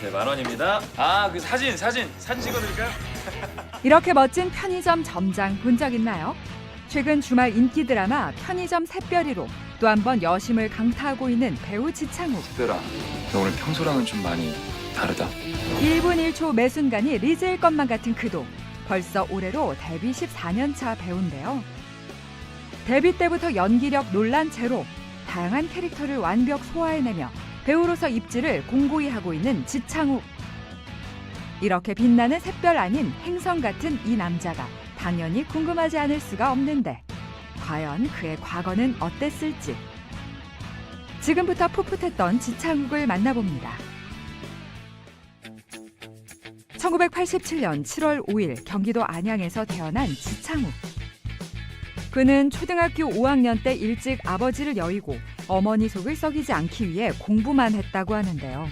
네, 10,000원입니다. 아, 그 사진 찍어드릴까요? 이렇게 멋진 편의점 점장 본 적 있나요? 최근 주말 인기 드라마 편의점 샛별이로 또 한 번 여심을 강타하고 있는 배우 지창욱. 특별아, 너 오늘 평소랑은 좀 많이 다르다. 1분 1초 매 순간이 리즈일 것만 같은 그도 벌써 올해로 데뷔 14년 차 배우인데요. 데뷔 때부터 연기력 논란 제로, 다양한 캐릭터를 완벽 소화해내며 배우로서 입지를 공고히 하고 있는 지창욱. 이렇게 빛나는 샛별 아닌 행성 같은 이 남자가 당연히 궁금하지 않을 수가 없는데 과연 그의 과거는 어땠을지. 지금부터 풋풋했던 지창욱을 만나봅니다. 1987년 7월 5일 경기도 안양에서 태어난 지창욱. 그는 초등학교 5학년 때 일찍 아버지를 여의고 어머니 속을 썩이지 않기 위해 공부만 했다고 하는데요.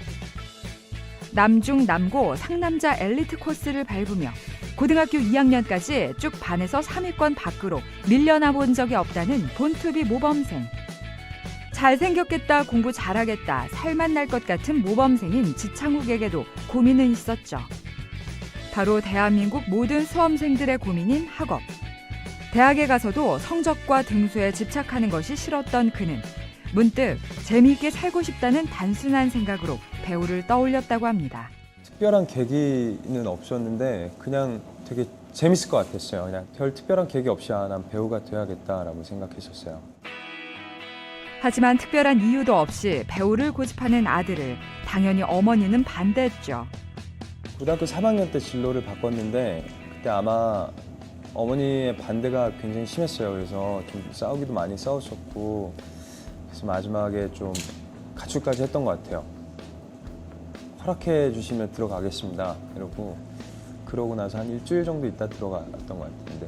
남중 남고 상남자 엘리트 코스를 밟으며 고등학교 2학년까지 쭉 반에서 3위권 밖으로 밀려나 본 적이 없다는 본투비 모범생. 잘생겼겠다, 공부 잘하겠다, 살만 날 것 같은 모범생인 지창욱에게도 고민은 있었죠. 바로 대한민국 모든 수험생들의 고민인 학업. 대학에 가서도 성적과 등수에 집착하는 것이 싫었던 그는 문득 재미있게 살고 싶다는 단순한 생각으로 배우를 떠올렸다고 합니다. 특별한 계기는 없었는데 그냥 되게 재밌을 것 같았어요. 그냥 별 특별한 계기 없이 난 배우가 돼야겠다라고 생각했었어요. 하지만 특별한 이유도 없이 배우를 고집하는 아들을 당연히 어머니는 반대했죠. 고등학교 3학년 때 진로를 바꿨는데 그때 아마 어머니의 반대가 굉장히 심했어요. 그래서 좀 싸우기도 많이 싸웠었고 그래서 마지막에 좀 가출까지 했던 것 같아요. 허락해 주시면 들어가겠습니다. 그러고 나서 한 일주일 정도 있다 들어갔던 것 같은데.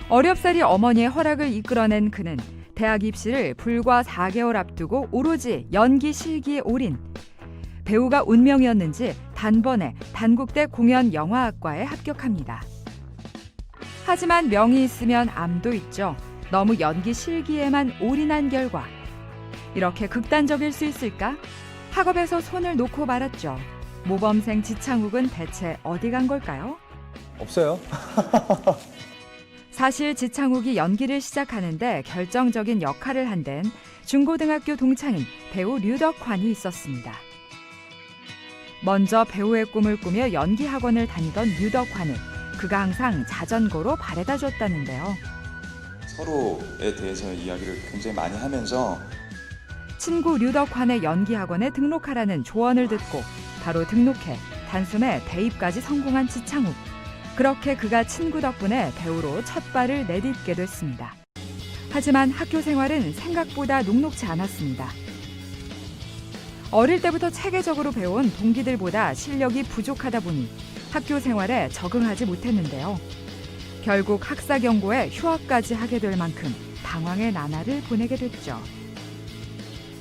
어렵사리 어머니의 허락을 이끌어낸 그는 대학 입시를 불과 4개월 앞두고 오로지 연기 실기에 올인. 배우가 운명이었는지 단번에 단국대 공연영화학과에 합격합니다. 하지만 명이 있으면 암도 있죠. 너무 연기 실기에만 올인한 결과 이렇게 극단적일 수 있을까? 학업에서 손을 놓고 말았죠. 모범생 지창욱은 대체 어디 간 걸까요? 없어요. 사실 지창욱이 연기를 시작하는데 결정적인 역할을 한 데는 중고등학교 동창인 배우 류덕환이 있었습니다. 먼저 배우의 꿈을 꾸며 연기 학원을 다니던 류덕환을 그가 항상 자전거로 바래다 줬다는데요. 서로에 대해서 이야기를 굉장히 많이 하면서 친구 류덕환의 연기 학원에 등록하라는 조언을 듣고 바로 등록해 단숨에 대입까지 성공한 지창욱. 그렇게 그가 친구 덕분에 배우로 첫 발을 내딛게 됐습니다. 하지만 학교 생활은 생각보다 녹록지 않았습니다. 어릴 때부터 체계적으로 배운 동기들보다 실력이 부족하다 보니 학교 생활에 적응하지 못했는데요. 결국 학사 경고에 휴학까지 하게 될 만큼 방황의 나날을 보내게 됐죠.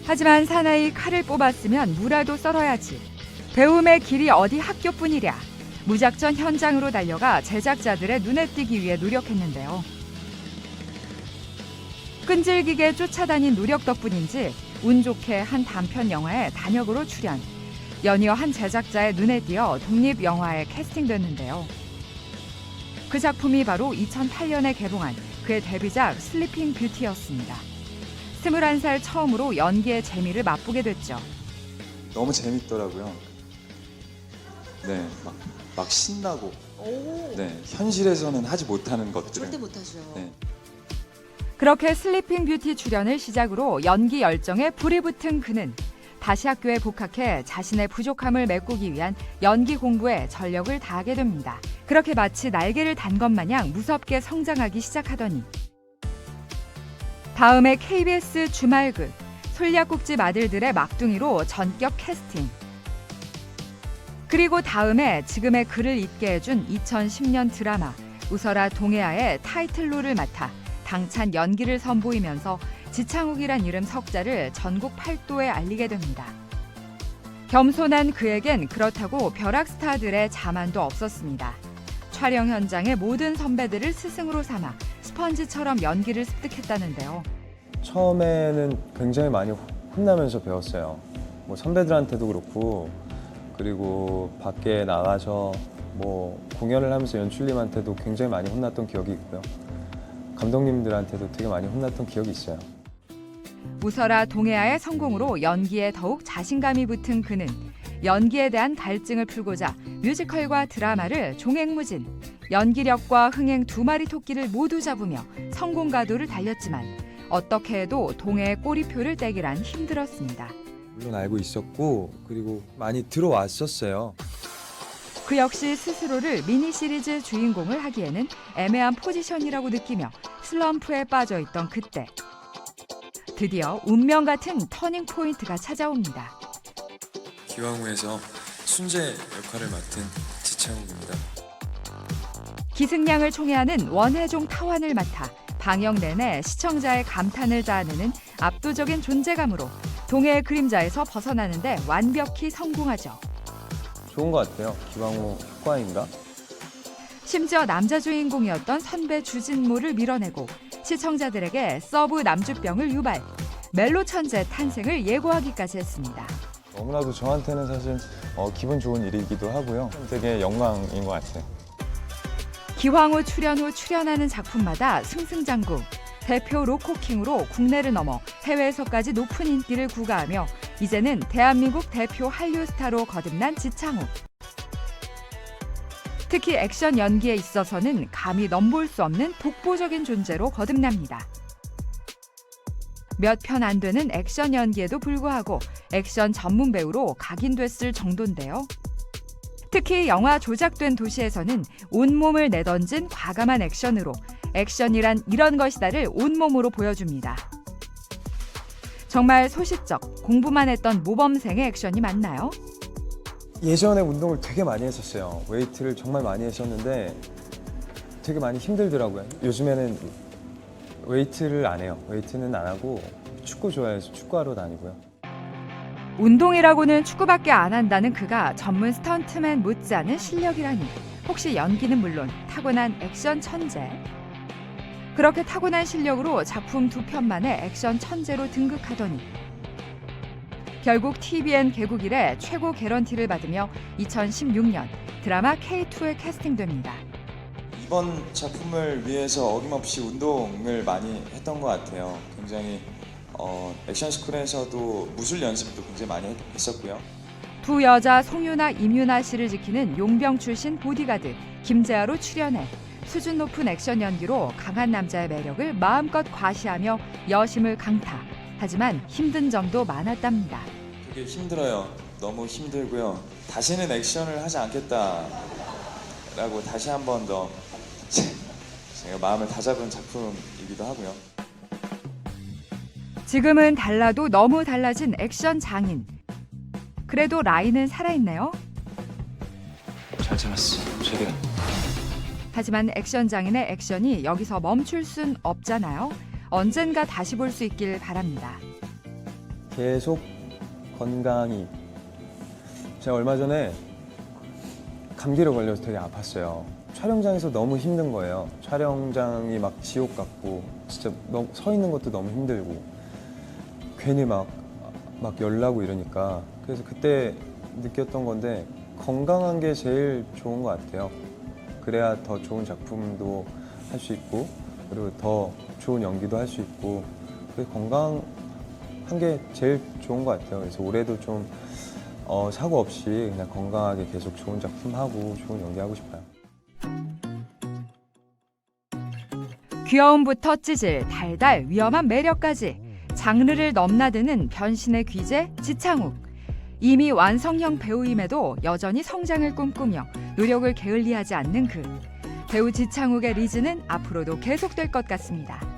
하지만 사나이 칼을 뽑았으면 무라도 썰어야지. 배움의 길이 어디 학교뿐이랴. 무작정 현장으로 달려가 제작자들의 눈에 띄기 위해 노력했는데요. 끈질기게 쫓아다닌 노력 덕분인지 운 좋게 한 단편 영화에 단역으로 출연. 연이어 한 제작자의 눈에 띄어 독립영화에 캐스팅됐는데요. 그 작품이 바로 2008년에 개봉한 그의 데뷔작 슬리핑 뷰티였습니다. 21살 처음으로 연기의 재미를 맛보게 됐죠. 너무 재밌더라고요. 네, 막 신나고. 네, 현실에서는 하지 못하는 것들을. 절대 못하죠. 네. 그렇게 슬리핑 뷰티 출연을 시작으로 연기 열정에 불이 붙은 그는 다시 학교에 복학해 자신의 부족함을 메꾸기 위한 연기 공부에 전력을 다하게 됩니다. 그렇게 마치 날개를 단 것 마냥 무섭게 성장하기 시작하더니 다음에 KBS 주말극 솔약국집 아들들의 막둥이로 전격 캐스팅. 그리고 다음에 지금의 그를 잊게 해준 2010년 드라마 웃어라 동해아의 타이틀롤을 맡아 당찬 연기를 선보이면서 지창욱이란 이름 석자를 전국 팔도에 알리게 됩니다. 겸손한 그에겐 그렇다고 벼락 스타들의 자만도 없었습니다. 촬영 현장의 모든 선배들을 스승으로 삼아 스펀지처럼 연기를 습득했다는데요. 처음에는 굉장히 많이 혼나면서 배웠어요. 뭐 선배들한테도 그렇고 그리고 밖에 나가서 뭐 공연을 하면서 연출님한테도 굉장히 많이 혼났던 기억이 있고요. 감독님들한테도 되게 많이 혼났던 기억이 있어요. 웃어라 동해아의 성공으로 연기에 더욱 자신감이 붙은 그는 연기에 대한 갈증을 풀고자 뮤지컬과 드라마를 종횡무진, 연기력과 흥행 두 마리 토끼를 모두 잡으며 성공 가도를 달렸지만 어떻게 해도 동해의 꼬리표를 떼기란 힘들었습니다. 물론 알고 있었고 그리고 많이 들어왔었어요. 그 역시 스스로를 미니 시리즈 주인공을 하기에는 애매한 포지션이라고 느끼며 슬럼프에 빠져 있던 그때 드디어 운명 같은 터닝 포인트가 찾아옵니다. 기왕후에서 순재 역할을 맡은 지창욱입니다. 기승량을 총애하는 원혜종 타완을 맡아 방영 내내 시청자의 감탄을 자아내는 압도적인 존재감으로 동해의 그림자에서 벗어나는 데 완벽히 성공하죠. 좋은 것 같아요. 기왕후 효과인가? 심지어 남자 주인공이었던 선배 주진모를 밀어내고 시청자들에게 서브 남주병을 유발, 멜로 천재 탄생을 예고하기까지 했습니다. 너무나도 저한테는 사실 기분 좋은 일이기도 하고요. 되게 영광인 것 같아요. 기왕후 출연 후 출연하는 작품마다 승승장구, 대표 로코킹으로 국내를 넘어 해외에서까지 높은 인기를 구가하며 이제는 대한민국 대표 한류 스타로 거듭난 지창욱. 특히 액션 연기에 있어서는 감히 넘볼 수 없는 독보적인 존재로 거듭납니다. 몇 편 안 되는 액션 연기에도 불구하고 액션 전문 배우로 각인됐을 정도인데요. 특히 영화 조작된 도시에서는 온몸을 내던진 과감한 액션으로 액션이란 이런 것이다를 온몸으로 보여줍니다. 정말 소싯적, 공부만 했던 모범생의 액션이 맞나요? 예전에 운동을 되게 많이 했었어요. 웨이트를 정말 많이 했었는데 되게 많이 힘들더라고요. 요즘에는 웨이트를 안 해요. 웨이트는 안 하고 축구 좋아해서 축구하러 다니고요. 운동이라고는 축구밖에 안 한다는 그가 전문 스턴트맨 못지않은 실력이라니 혹시 연기는 물론 타고난 액션 천재? 그렇게 타고난 실력으로 작품 2편 만에 액션 천재로 등극하더니 결국 TVN 개국 이래 최고 개런티를 받으며 2016년 드라마 K2에 캐스팅됩니다. 이번 작품을 위해서 어김없이 운동을 많이 했던 것 같아요. 굉장히 액션 스쿨에서도 무술 연습도 굉장히 많이 했었고요. 두 여자 송유나 임유나 씨를 지키는 용병 출신 보디가드 김재하로 출연해 수준 높은 액션 연기로 강한 남자의 매력을 마음껏 과시하며 여심을 강타. 하지만 힘든 점도 많았답니다. 되게 힘들어요. 너무 힘들고요. 다시는 액션을 하지 않겠다라고 다시 한 번 더 제가 마음을 다잡은 작품이기도 하고요. 지금은 달라도 너무 달라진 액션 장인. 그래도 라인은 살아있네요. 잘 참았어. 최대한. 하지만 액션 장인의 액션이 여기서 멈출 순 없잖아요. 언젠가 다시 볼 수 있길 바랍니다. 계속 건강히. 제가 얼마 전에 감기를 걸려서 되게 아팠어요. 촬영장에서 너무 힘든 거예요. 촬영장이 막 지옥 같고 진짜 너무 서 있는 것도 너무 힘들고 괜히 막 열나고 이러니까 그래서 그때 느꼈던 건데 건강한 게 제일 좋은 것 같아요. 그래야 더 좋은 작품도 할 수 있고 그리고 더 좋은 연기도 할 수 있고 그래서 건강한 게 제일 좋은 것 같아요. 그래서 올해도 좀 사고 없이 그냥 건강하게 계속 좋은 작품 하고 좋은 연기하고 싶어요. 귀여움부터 찌질, 달달, 위험한 매력까지 장르를 넘나드는 변신의 귀재 지창욱. 이미 완성형 배우임에도 여전히 성장을 꿈꾸며 노력을 게을리하지 않는 그. 배우 지창욱의 리즈는 앞으로도 계속될 것 같습니다.